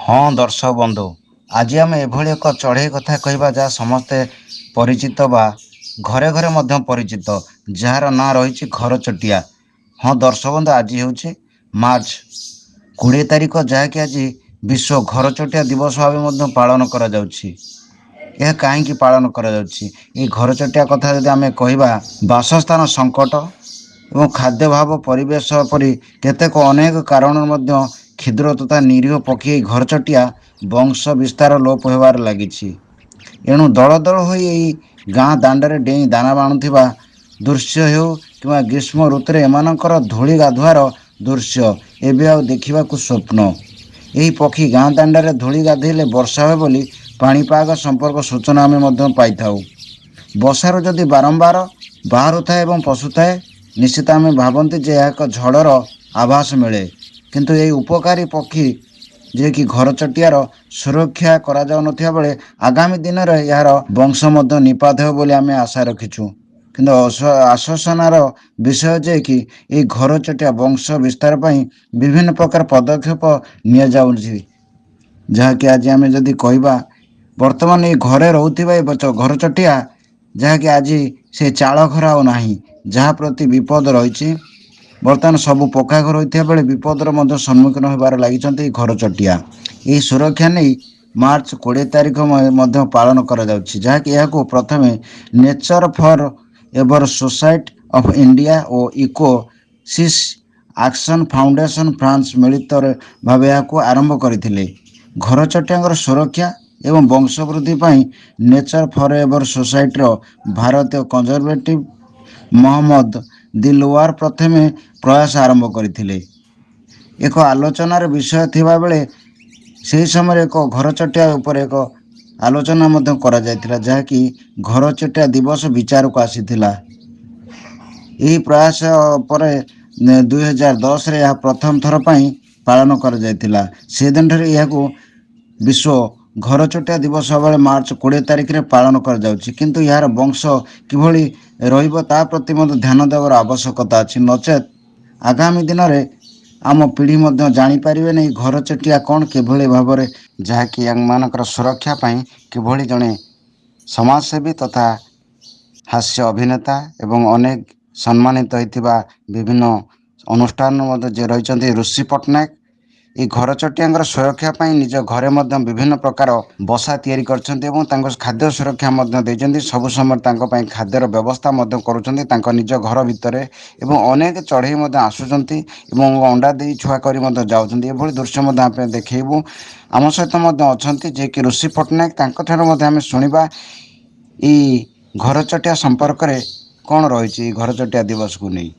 ହଁ ଦର୍ଶକ ବନ୍ଧୁ, ଆଜି ଆମେ ଏଭଳି ଏକ ଚଢ଼େଇ କଥା କହିବା ଯାହା ସମସ୍ତେ ପରିଚିତ ବା ଘରେ ଘରେ ମଧ୍ୟ ପରିଚିତ, ଯାହାର ନାଁ ରହିଛି ଘରଚଟିଆ। ହଁ ଦର୍ଶକ ବନ୍ଧୁ, ଆଜି ହେଉଛି ମାର୍ଚ୍ଚ 20 ତାରିଖ, ଯାହାକି ଆଜି ବିଶ୍ୱ ଘରଚଟିଆ ଦିବସ ଭାବେ ମଧ୍ୟ ପାଳନ କରାଯାଉଛି। ଏହା କାହିଁକି ପାଳନ କରାଯାଉଛି? ଏହି ଘରଚଟିଆ କଥା ଯଦି ଆମେ କହିବା, ବାସସ୍ଥାନ ସଙ୍କଟ ଏବଂ ଖାଦ୍ୟାଭାବ, ପରିବେଶ ପରି କେତେକ ଅନେକ କାରଣରୁ ମଧ୍ୟ କ୍ଷୁଦ୍ର ତଥା ନିରୀହ ପକ୍ଷୀ ଏହି ଘରଚଟିଆ ବଂଶ ବିସ୍ତାର ଲୋପ ହେବାରେ ଲାଗିଛି। ଏଣୁ ଦଳ ଦଳ ହୋଇ ଏହି ଗାଁ ଦାଣ୍ଡରେ ଡେଇଁ ଦାନା ଆଣୁଥିବା ଦୃଶ୍ୟ ହେଉ କିମ୍ବା ଗ୍ରୀଷ୍ମ ଋତୁରେ ଏମାନଙ୍କର ଧୂଳି ଗାଧୁଆର ଦୃଶ୍ୟ ଏବେ ଆଉ ଦେଖିବାକୁ ସ୍ୱପ୍ନ। ଏହି ପକ୍ଷୀ ଗାଁ ଦାଣ୍ଡରେ ଧୂଳି ଗାଧୋଇଲେ ବର୍ଷା ହୁଏ ବୋଲି ପାଣିପାଗ ସମ୍ପର୍କ ସୂଚନା ଆମେ ମଧ୍ୟ ପାଇଥାଉ। ବର୍ଷାରୁ ଯଦି ବାରମ୍ବାର ବାହାରୁଥାଏ ଏବଂ ପଶୁଥାଏ, ନିଶ୍ଚିତ ଆମେ ଭାବନ୍ତି ଯେ ଏହା ଏକ ଝଡ଼ର ଆଭାସ ମିଳେ। କିନ୍ତୁ ଏହି ଉପକାରୀ ପକ୍ଷୀ ଯିଏକି ଘରଚଟିଆର ସୁରକ୍ଷା କରାଯାଉନଥିବା ବେଳେ ଆଗାମୀ ଦିନରେ ଏହାର ବଂଶ ମଧ୍ୟ ନିପାତ ହେବ ବୋଲି ଆମେ ଆଶା ରଖିଛୁ। କିନ୍ତୁ ଆଶ୍ୱାସନାର ବିଷୟ ଯେ କି ଏହି ଘରଚଟିଆ ବଂଶ ବିସ୍ତାର ପାଇଁ ବିଭିନ୍ନ ପ୍ରକାର ପଦକ୍ଷେପ ନିଆଯାଉଛି। ଯାହାକି ଆଜି ଆମେ ଯଦି କହିବା, ବର୍ତ୍ତମାନ ଏଇ ଘରେ ରହୁଥିବା ଏ ଘରଚଟିଆ, ଯାହାକି ଆଜି ସେ ଚାଳ ଘର ଆଉ ନାହିଁ, ଯାହା ପ୍ରତି ବିପଦ ରହିଛି। ବର୍ତ୍ତମାନ ସବୁ ପକ୍କା ଘର ହୋଇଥିବା ବେଳେ ବିପଦର ମଧ୍ୟ ସମ୍ମୁଖୀନ ହେବାରେ ଲାଗିଛନ୍ତି ଏହି ଘରଚଟିଆ। ଏହି ସୁରକ୍ଷା ନେଇ ମାର୍ଚ୍ଚ 20 ତାରିଖ ମଧ୍ୟ ପାଳନ କରାଯାଉଛି, ଯାହାକି ଏହାକୁ ପ୍ରଥମେ nature forever society of India ଓ eco sys action foundation France ମିଳିତ ଭାବେ ଏହାକୁ ଆରମ୍ଭ କରିଥିଲେ। ଘରଚଟିଆଙ୍କର ସୁରକ୍ଷା ଏବଂ ବଂଶବୃଦ୍ଧି ପାଇଁ ନେଚର ଫର୍ ଏଭର ସୋସାଇଟିର ଭାରତୀୟ କନଜରଭେଟିଭ ମହମ୍ମଦ ଦିଲୱାର ପ୍ରଥମେ ପ୍ରୟାସ ଆରମ୍ଭ କରିଥିଲେ। ଏକ ଆଲୋଚନାର ବିଷୟ ଥିବାବେଳେ ସେହି ସମୟରେ ଏକ ଘରଚଟିଆ ଉପରେ ଏକ ଆଲୋଚନା ମଧ୍ୟ କରାଯାଇଥିଲା, ଯାହାକି ଘରଚଟିଆ ଦିବସ ବିଚାରକୁ ଆସିଥିଲା। ଏହି ପ୍ରୟାସ ପରେ 2010ରେ ଏହା ପ୍ରଥମ ଥର ପାଇଁ ପାଳନ କରାଯାଇଥିଲା। ସେଦିନଠାରୁ ଏହାକୁ ବିଶ୍ୱ ଘରଚଟିଆ ଦିବସ ଭାବରେ ମାର୍ଚ୍ଚ 20 ତାରିଖରେ ପାଳନ କରାଯାଉଛି। କିନ୍ତୁ ଏହାର ବଂଶ କିଭଳି ରହିବ ତା ପ୍ରତି ମଧ୍ୟ ଧ୍ୟାନ ଦେବାର ଆବଶ୍ୟକତା ଅଛି। ନଚେତ୍ ଆଗାମୀ ଦିନରେ ଆମ ପିଢ଼ି ମଧ୍ୟ ଜାଣିପାରିବେନି ଘରଚଟିଆ କ'ଣ, କିଭଳି ଭାବରେ, ଯାହାକି ଏମାନଙ୍କର ସୁରକ୍ଷା ପାଇଁ କିଭଳି ଜଣେ ସମାଜସେବୀ ତଥା ହାସ୍ୟ ଅଭିନେତା ଏବଂ ଅନେକ ସମ୍ମାନିତ ହୋଇଥିବା ବିଭିନ୍ନ ଅନୁଷ୍ଠାନ ମଧ୍ୟ ଯିଏ ରହିଛନ୍ତି ଋଷି ପଟ୍ଟନାୟକ, ଏହି ଘରଚଟିଆଙ୍କର ସୁରକ୍ଷା ପାଇଁ ନିଜ ଘରେ ମଧ୍ୟ ବିଭିନ୍ନ ପ୍ରକାର ବସା ତିଆରି କରିଛନ୍ତି ଏବଂ ତାଙ୍କ ଖାଦ୍ୟ ସୁରକ୍ଷା ମଧ୍ୟ ଦେଇଛନ୍ତି। ସବୁ ସମୟରେ ତାଙ୍କ ପାଇଁ ଖାଦ୍ୟର ବ୍ୟବସ୍ଥା ମଧ୍ୟ କରୁଛନ୍ତି ତାଙ୍କ ନିଜ ଘର ଭିତରେ। ଏବଂ ଅନେକ ଚଢ଼େଇ ମଧ୍ୟ ଆସୁଛନ୍ତି ଏବଂ ଅଣ୍ଡା ଦେଇ ଛୁଆ କରି ମଧ୍ୟ ଯାଉଛନ୍ତି। ଏଭଳି ଦୃଶ୍ୟ ମଧ୍ୟ ଆମେ ଦେଖେଇବୁ। ଆମ ସହିତ ମଧ୍ୟ ଅଛନ୍ତି ଯିଏକି ଋଷି ପଟ୍ଟନାୟକ, ତାଙ୍କଠାରୁ ମଧ୍ୟ ଆମେ ଶୁଣିବା ଏଇ ଘରଚଟିଆ ସମ୍ପର୍କରେ କ'ଣ ରହିଛି ଏଇ ଘରଚଟିଆ ଦିବସକୁ ନେଇ।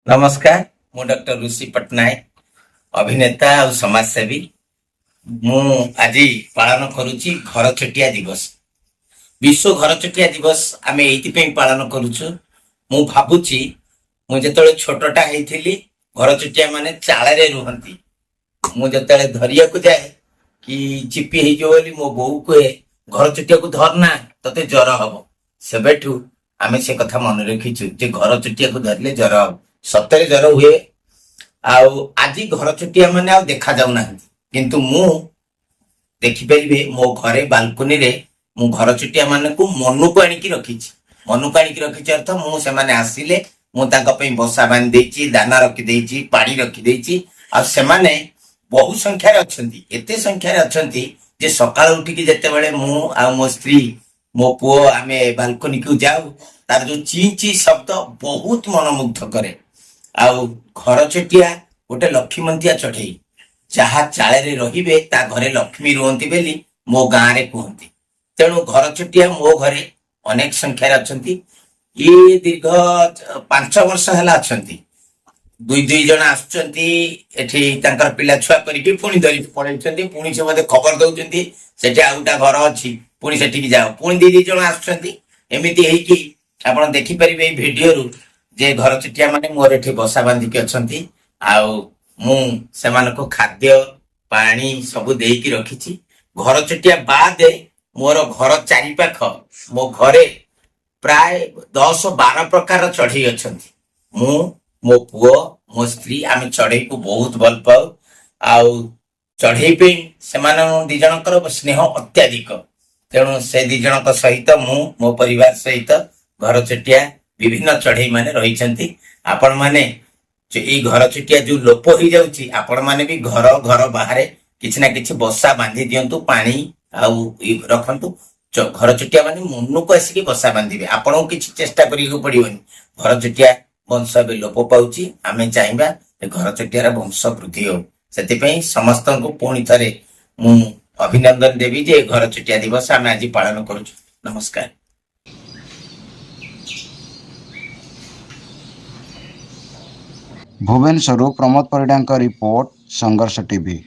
ନମସ୍କାର, ମୁଁ ଡକ୍ଟର ଋଷି ପଟ୍ଟନାୟକ, ଅଭିନେତା ଆଉ ସମାଜସେବୀ। ମୁଁ ଆଜି ପାଳନ କରୁଛି ଘରଚଟିଆ ଦିବସ। ବିଶ୍ୱ ଘରଚଟିଆ ଦିବସ ଆମେ ଏଇଥିପାଇଁ ପାଳନ କରୁଛୁ। ମୁଁ ଭାବୁଛି ମୁଁ ଯେତେବେଳେ ଛୋଟଟା ହେଇଥିଲି, ଘରଚଟିଆ ମାନେ ଚାଳରେ ରୁହନ୍ତି। ମୁଁ ଯେତେବେଳେ ଧରିବାକୁ ଯାଏ କି ଚିପି ହେଇଯିବ ବୋଲି ମୋ ବୋଉ କୁହେ, ଘରଚଟିଆକୁ ଧରନା ତତେ ଜ୍ୱର ହବ। ସେବେଠୁ ଆମେ ସେ କଥା ମନେ ରଖିଛୁ ଯେ ଘରଚଟିଆକୁ ଧରିଲେ ଜ୍ୱର ହବ। ସତରେ ଜ୍ୱର ହୁଏ। ଆଉ ଆଜି ଘରଚଟିଆ ମାନେ ଆଉ ଦେଖା ଯାଉନାହାନ୍ତି, କିନ୍ତୁ ମୁଁ ଦେଖିପାରିବେ ମୋ ଘରେ ବାଲକୁନିରେ ମୁଁ ଘରଚଟିଆ ମାନଙ୍କୁ ମନକୁ ଆଣିକି ରଖିଛି। ମନକୁ ଆଣିକି ରଖିଛି ଅର୍ଥ ମୁଁ ସେମାନେ ଆସିଲେ ମୁଁ ତାଙ୍କ ପାଇଁ ବସା ବାନ୍ଧି ଦେଇଛି, ଦାନା ରଖିଦେଇଛି, ପାଣି ରଖିଦେଇଛି। ଆଉ ସେମାନେ ବହୁ ସଂଖ୍ୟାରେ ଅଛନ୍ତି, ଏତେ ସଂଖ୍ୟାରେ ଅଛନ୍ତି ଯେ ସକାଳୁ ଉଠିକି ଯେତେବେଳେ ମୁଁ ଆଉ ମୋ ସ୍ତ୍ରୀ, ମୋ ପୁଅ ଆମେ ବାଲକୁନିକୁ ଯାଉ, ତାର ଯୋଉ ଚି ଚି ଶବ୍ଦ ବହୁତ ମନମୁଗ୍ଧ କରେ। ଆଉ ଘରଚଟିଆ ଗୋଟେ ଲକ୍ଷ୍ମୀମନ୍ତିଆ ଚଢ଼େଇ, ଯାହା ଚାଳରେ ରହିବେ ତା ଘରେ ଲକ୍ଷ୍ମୀ ରୁହନ୍ତି ବୋଲି ମୋ ଗାଁରେ କୁହନ୍ତି। ତେଣୁ ଘରଚଟିଆ ମୋ ଘରେ ଅନେକ ସଂଖ୍ୟାରେ ଅଛନ୍ତି। ଇଏ ଦୀର୍ଘ 5 ବର୍ଷ ହେଲା ଅଛନ୍ତି। ଦୁଇ ଜଣ ଆସୁଛନ୍ତି ଏଠି ତାଙ୍କର ପିଲା ଛୁଆ କରିକି ପୁଣି ଧରିକି ପଳେଇଛନ୍ତି। ପୁଣି ସେ ମତେ ଖବର ଦଉଛନ୍ତି ସେଠି ଆଉ ଗୋଟେ ଘର ଅଛି, ପୁଣି ସେଠିକି ଯାଅ, ପୁଣି ଦି ଜଣ ଆସୁଛନ୍ତି। ଏମିତି ହେଇକି ଆପଣ ଦେଖିପାରିବେ ଏଇ ଭିଡିଓରୁ ଯେ ଘରଚଟିଆ ମାନେ ମୋର ଏଠି ବସା ବାନ୍ଧିକି ଅଛନ୍ତି। ଆଉ ମୁଁ ସେମାନଙ୍କୁ ଖାଦ୍ୟ ପାଣି ସବୁ ଦେଇକି ରଖିଛି। ଘରଚଟିଆ ବାଦେ ମୋର ଘର ଚାରିପାଖ, ମୋ ଘରେ ପ୍ରାୟ 10-12 ପ୍ରକାର ଚଢ଼େଇ ଅଛନ୍ତି। ମୁଁ, ମୋ ପୁଅ, ମୋ ସ୍ତ୍ରୀ, ଆମେ ଚଢ଼େଇକୁ ବହୁତ ଭଲ ପାଉ। ଆଉ ଚଢ଼େଇ ପାଇଁ ସେମାନଙ୍କ ଦି ଜଣଙ୍କର ସ୍ନେହ ଅତ୍ୟାଧିକ। ତେଣୁ ସେ ଦି ଜଣଙ୍କ ସହିତ ମୁଁ ମୋ ପରିବାର ସହିତ ଘର ଚଟିଆ ବିଭିନ୍ନ ଚଢ଼େଇ ମାନେ ରହିଛନ୍ତି। ଆପଣମାନେ ଏଇ ଘର ଚଟିଆ ଯୋଉ ଲୋପ ହେଇଯାଉଛି, ଆପଣମାନେ ବି ଘର ଘର ବାହାରେ କିଛି ନା କିଛି ବସା ବାନ୍ଧି ଦିଅନ୍ତୁ, ପାଣି ଆଉ ରଖନ୍ତୁ। ଘର ଚଟିଆ ମାନେ ମନକୁ ଆସିକି ବସା ବାନ୍ଧିବେ, ଆପଣଙ୍କୁ କିଛି ଚେଷ୍ଟା କରିବାକୁ ପଡିବନି। ଘର ଚଟିଆ ବଂଶ ଏବେ ଲୋପ ପାଉଛି, ଆମେ ଚାହିଁବା ଏ ଘର ଚଟିଆର ବଂଶ ବୃଦ୍ଧି ହଉ। ସେଥିପାଇଁ ସମସ୍ତଙ୍କୁ ପୁଣି ଥରେ ମୁଁ ଅଭିନନ୍ଦନ ଦେବି ଯେ ଘର ଚଟିଆ ଦିବସ ଆମେ ଆଜି ପାଳନ କରୁଛୁ। ନମସ୍କାର। ଭୁବନେଶ୍ୱରରୁ ପ୍ରମୋଦ ପରିଡ଼ାଙ୍କ ରିପୋର୍ଟ, ସଂଘର୍ଷ ଟିଭି।